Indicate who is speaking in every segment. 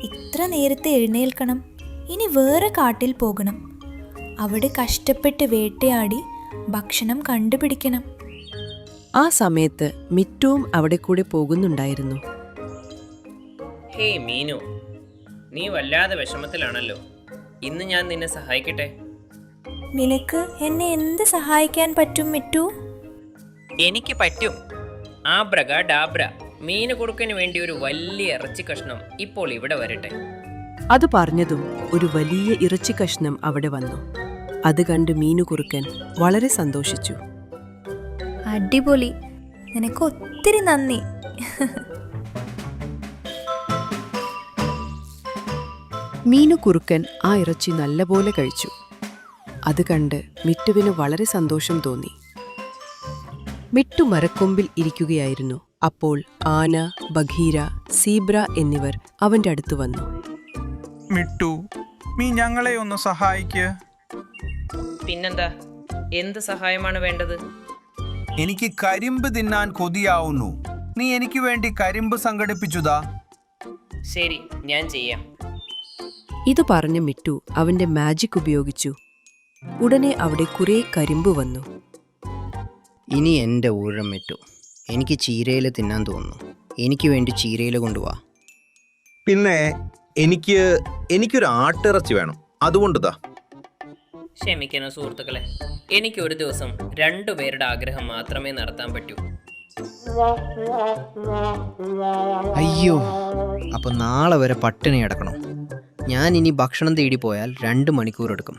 Speaker 1: ഇത്ര നേരത്തെ എഴുന്നേൽക്കണം, ഇനി വേറെ കാട്ടിൽ പോകണം, അവിടെ കഷ്ടപ്പെട്ട് വേട്ടയാടി ഭക്ഷണം കണ്ടുപിടിക്കണം.
Speaker 2: ആ സമയത്ത് മിറ്റുവും അവിടെ കൂടെ പോകുന്നുണ്ടായിരുന്നു.
Speaker 3: ഹേയ് മീനു, നീ വല്ലാതെ വിഷമത്തിലാണല്ലോ. ഇന്ന് ഞാൻ നിന്നെ സഹായിക്കട്ടെ?
Speaker 1: നിനക്ക് എന്നെ എന്ത് സഹായിക്കാൻ പറ്റും മിറ്റു?
Speaker 3: എനിക്ക് പറ്റും. ആബ്രക ഡാബ്ര, മീന് കുറുക്കന് വേണ്ടി ഒരു വലിയ ഇറച്ചി കഷ്ണം ഇപ്പോൾ ഇവിടെ വരട്ടെ.
Speaker 2: അത് പറഞ്ഞതും ഒരു വലിയ ഇറച്ചി കഷ്ണം അവിടെ വന്നു. അത് കണ്ട് മീനുകുറുക്കൻ വളരെ സന്തോഷിച്ചു.
Speaker 1: അടിപൊളി, നിനക്ക് ഒത്തിരി നന്ദി.
Speaker 2: മീനുകുറുക്കൻ ആ ഇറച്ചി നല്ലപോലെ കഴിച്ചു. അത് കണ്ട് മിറ്റുവിന് വളരെ സന്തോഷം തോന്നി. മിട്ടു മരക്കൊമ്പിൽ ഇരിക്കുകയായിരുന്നു. അപ്പോൾ ആന, ബഗീര, സീബ്ര എന്നിവർ അവന്റെ അടുത്ത് വന്നു.
Speaker 4: മിട്ടു, നീ ഞങ്ങളെ ഒന്ന് സഹായിക്ക്.
Speaker 3: പിന്നെന്താ, എന്ത് സഹായമാണ് വേണ്ടത്?
Speaker 4: എനിക്ക് കരിമ്പ് തിന്നാൻ കൊതിയാവുന്നു. നീ എനിക്ക് വേണ്ടി കരിമ്പ് സംഘടിപ്പിച്ചുതാ.
Speaker 3: ശരി, ഞാൻ ചെയ്യാം.
Speaker 2: ഇത് പറഞ്ഞ മിട്ടു അവന്റെ മാജിക് ഉപയോഗിച്ചു. ഉടനെ അവിടെ കുറേ കരിമ്പ് വന്നു.
Speaker 5: ഇനി എൻ്റെ ഊഴം മിട്ടു. എനിക്ക് ചീരയില തിന്നാൻ തോന്നുന്നു. എനിക്ക് വേണ്ടി ചീരയില കൊണ്ടുപോവാ.
Speaker 6: പിന്നെ എനിക്കൊരു ആട്ടിറച്ചി വേണം, അതുകൊണ്ടുതാ.
Speaker 3: ക്ഷമിക്കണം സുഹൃത്തുക്കളെ, എനിക്ക് ഒരു ദിവസം 2 പേരുടെ ആഗ്രഹം മാത്രമേ നടത്താൻ പറ്റൂ.
Speaker 5: അയ്യോ, അപ്പോൾ നാളെ വരെ പട്ടിണി കിടക്കണം. ഞാൻ ഇനി ഭക്ഷണം തേടി പോയാൽ 2 മണിക്കൂർ എടുക്കും.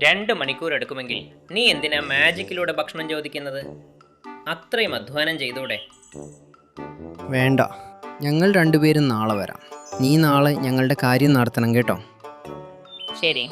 Speaker 3: 2 മണിക്കൂർ എടുക്കുമെങ്കിൽ നീ എന്തിനാ മാജിക്കിലൂടെ ഭക്ഷണം ചോദിക്കുന്നത്? അത്രയും അധ്വാനം ചെയ്തൂടെ?
Speaker 5: വേണ്ട, ഞങ്ങൾ 2 പേരും നാളെ വരാം. നീ നാളെ ഞങ്ങളുടെ കാര്യം നടത്തണം കേട്ടോ.
Speaker 3: ശരി,